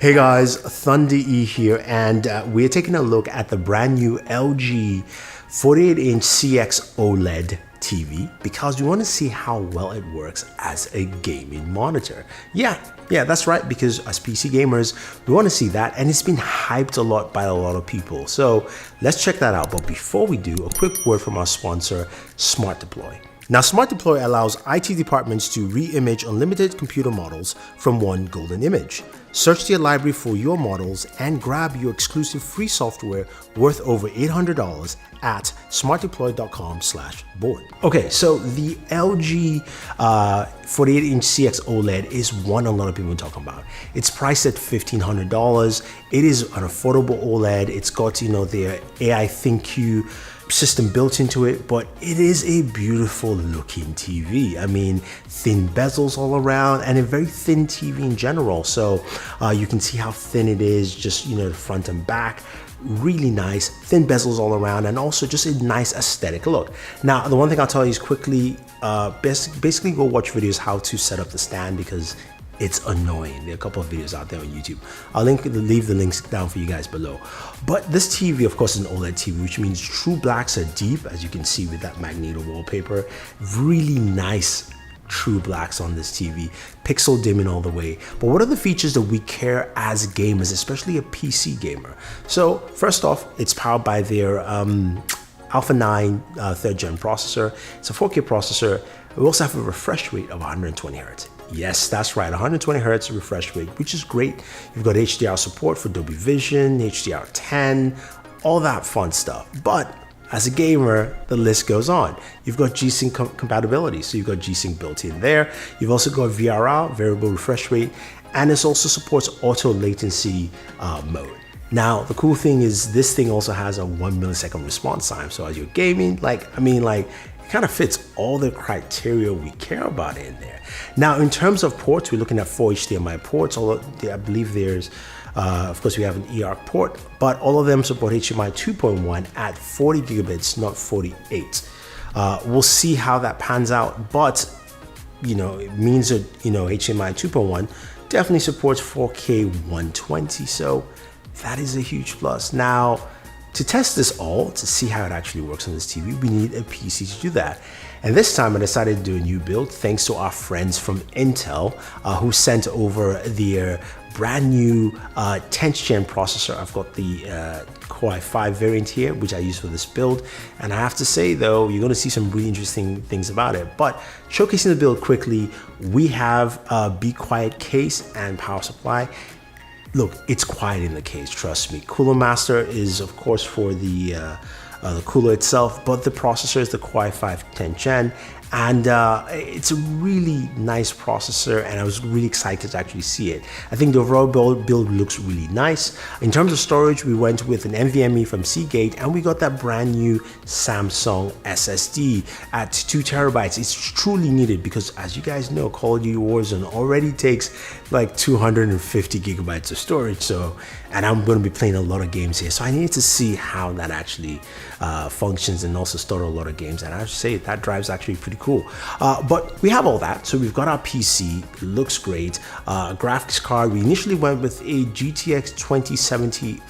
Hey guys, Thunder E here, and we're taking a look at the brand new LG 48-inch CX OLED TV because we want to see how well it works as a gaming monitor. Yeah, that's right, because as PC gamers, we want to see that, and it's been hyped a lot by a lot of people. So let's check that out. But before we do, a quick word from our sponsor, Smart Deploy. Now, Smart Deploy allows IT departments to re-image unlimited computer models from one golden image. Search their library for your models and grab your exclusive free software worth over $800 at smartdeploy.com/board. Okay, so the LG 48-inch CX OLED is one a lot of people are talking about. It's priced at $1,500. It is an affordable OLED. It's got, their AI ThinQ system built into it, but it is a beautiful looking TV. I mean, thin bezels all around and a very thin TV in general. So you can see how thin it is, just, the front and back. Really nice, thin bezels all around, and also just a nice aesthetic look. Now, the one thing I'll tell you is quickly, basically go watch videos how to set up the stand because it's annoying. There are a couple of videos out there on YouTube. I'll leave the links down for you guys below. But this TV, of course, is an OLED TV, which means true blacks are deep, as you can see with that magneto wallpaper. Really nice true blacks on this TV, pixel dimming all the way. But what are the features that we care as gamers, especially a PC gamer? So first off, it's powered by their Alpha 9 3rd gen processor. It's a 4K processor. We also have a refresh rate of 120 Hz. Yes, that's right, 120 Hz refresh rate, which is great. You've got HDR support for Dolby Vision, HDR10, all that fun stuff. But as a gamer, the list goes on. You've got G-Sync compatibility, so you've got G-Sync built in there. You've also got VRR, variable refresh rate, and it also supports auto latency mode. Now, the cool thing is this thing also has a 1 millisecond response time. So as you're gaming, it kind of fits all the criteria we care about in there. Now, in terms of ports, we're looking at 4 HDMI ports. I believe there's, of course, we have an EARC port, but all of them support HDMI 2.1 at 40 gigabits, not 48. We'll see how that pans out, but, it means that, HDMI 2.1 definitely supports 4K 120, so that is a huge plus. Now, to test this all, to see how it actually works on this TV, we need a PC to do that. And this time I decided to do a new build thanks to our friends from Intel who sent over their brand new 10th gen processor. I've got the Core i5 variant here, which I use for this build. And I have to say though, you're gonna see some really interesting things about it. But showcasing the build quickly, we have a Be Quiet case and power supply. Look, it's quiet in the case, trust me. Cooler Master is, of course, for the cooler itself, but the processor is the Core i5 10th gen, and it's a really nice processor, and I was really excited to actually see it. I think the overall build looks really nice. In terms of storage, we went with an NVMe from Seagate, and we got that brand new Samsung SSD at 2 terabytes. It's truly needed because, as you guys know, Call of Duty Warzone already takes like 250 gigabytes of storage. So, and I'm going to be playing a lot of games here, so I needed to see how that actually functions and also store a lot of games. And I have to say that drive's actually pretty cool. But we have all that. So we've got our PC, it looks great. Graphics card, we initially went with a GTX 2070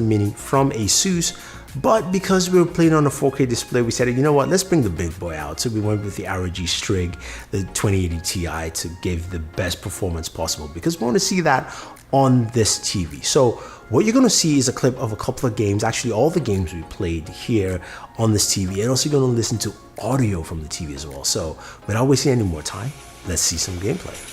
Mini from ASUS. But because we were playing on a 4K display, we said, you know what, let's bring the big boy out. So we went with the ROG Strix, the 2080 Ti, to give the best performance possible because we want to see that on this TV. So what you're going to see is a clip of a couple of games, actually all the games we played here on this TV, and also you're going to listen to audio from the TV as well. So without wasting any more time, let's see some gameplay.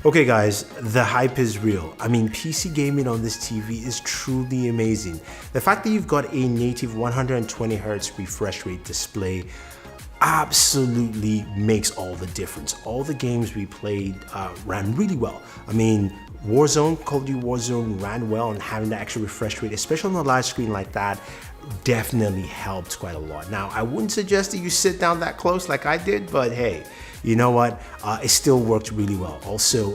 Okay guys, the hype is real. I mean, PC gaming on this TV is truly amazing. The fact that you've got a native 120Hz refresh rate display absolutely makes all the difference. All the games we played ran really well. I mean, Warzone, Call of Duty Warzone ran well, and having that extra refresh rate, especially on a large screen like that, definitely helped quite a lot. Now, I wouldn't suggest that you sit down that close like I did, but hey, you know what? It still worked really well. Also,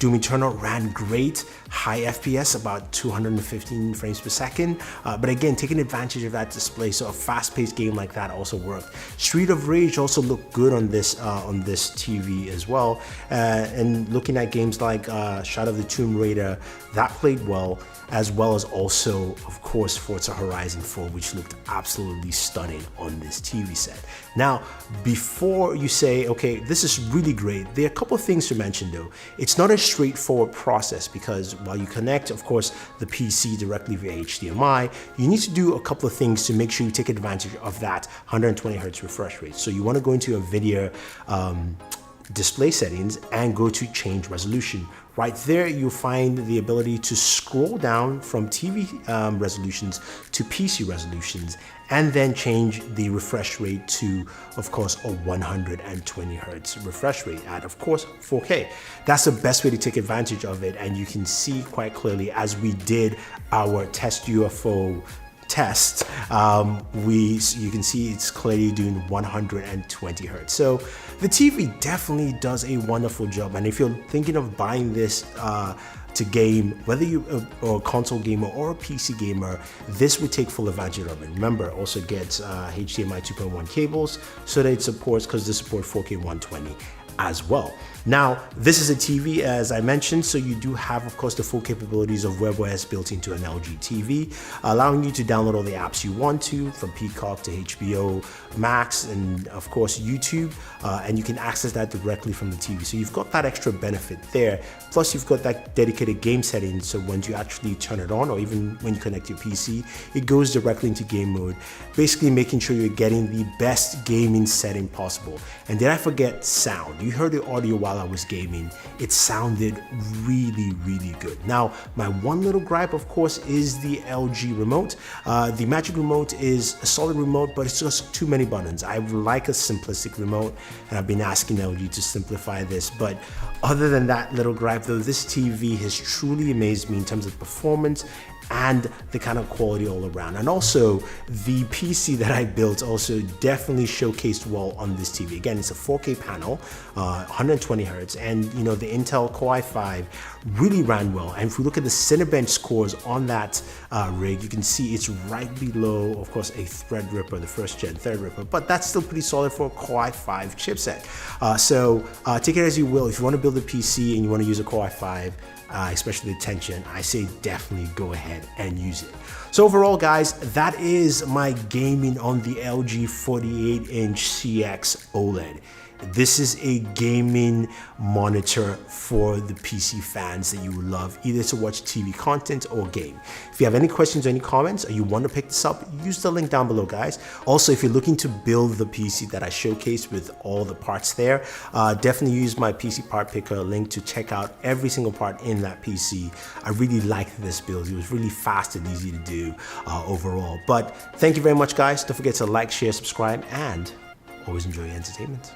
Doom Eternal ran great, high FPS, about 215 frames per second. But again, taking advantage of that display, so a fast-paced game like that also worked. Street of Rage also looked good on this TV as well. And looking at games like Shadow of the Tomb Raider, that played well as also, of course, Forza Horizon 4, which looked absolutely stunning on this TV set. Now, before you say, okay, this is really great, there are a couple of things to mention though. It's not a straightforward process because while you connect, of course, the PC directly via HDMI, you need to do a couple of things to make sure you take advantage of that 120 Hz refresh rate. So you want to go into a video display settings and go to change resolution. Right there, you'll find the ability to scroll down from TV resolutions to PC resolutions, and then change the refresh rate to, of course, a 120 Hz refresh rate at, of course, 4K. That's the best way to take advantage of it, and you can see quite clearly as we did our test UFO test, you can see it's clearly doing 120 hertz. So the TV definitely does a wonderful job. And if you're thinking of buying this to game, whether you're a console gamer or a PC gamer, this would take full advantage of it. Remember, also gets HDMI 2.1 cables so that it supports, because this supports 4K 120 as well. Now, this is a TV, as I mentioned, so you do have, of course, the full capabilities of WebOS built into an LG TV, allowing you to download all the apps you want to, from Peacock to HBO Max, and of course YouTube, and you can access that directly from the TV. So you've got that extra benefit there. Plus, you've got that dedicated game setting, so when you actually turn it on, or even when you connect your PC, it goes directly into game mode, basically making sure you're getting the best gaming setting possible. And did I forget sound? You heard the audio while I was gaming. It sounded really, really good. Now, my one little gripe, of course, is the LG remote. The Magic Remote is a solid remote, but it's just too many buttons. I would like a simplistic remote, and I've been asking LG to simplify this. But other than that little gripe, though, this TV has truly amazed me in terms of performance and the kind of quality all around. And also, the PC that I built also definitely showcased well on this TV. Again, it's a 4K panel, 120 hertz, and you know, the Intel Core i5 really ran well. And if we look at the Cinebench scores on that rig, you can see it's right below, of course, a Threadripper, the first gen Threadripper, but that's still pretty solid for a Core i5 chipset. So take it as you will. If you want to build a PC and you want to use a Core i5, especially the 10th gen, I say definitely go ahead and use it. So overall, guys, that is my gaming on the LG 48-inch CX OLED. This is a gaming monitor for the PC fans that you would love, either to watch TV content or game. If you have any questions or any comments, or you want to pick this up, use the link down below, guys. Also, if you're looking to build the PC that I showcased with all the parts there, definitely use my PC part picker link to check out every single part in that PC. I really liked this build. It was really fast and easy to do overall. But thank you very much, guys. Don't forget to like, share, subscribe, and always enjoy your entertainment.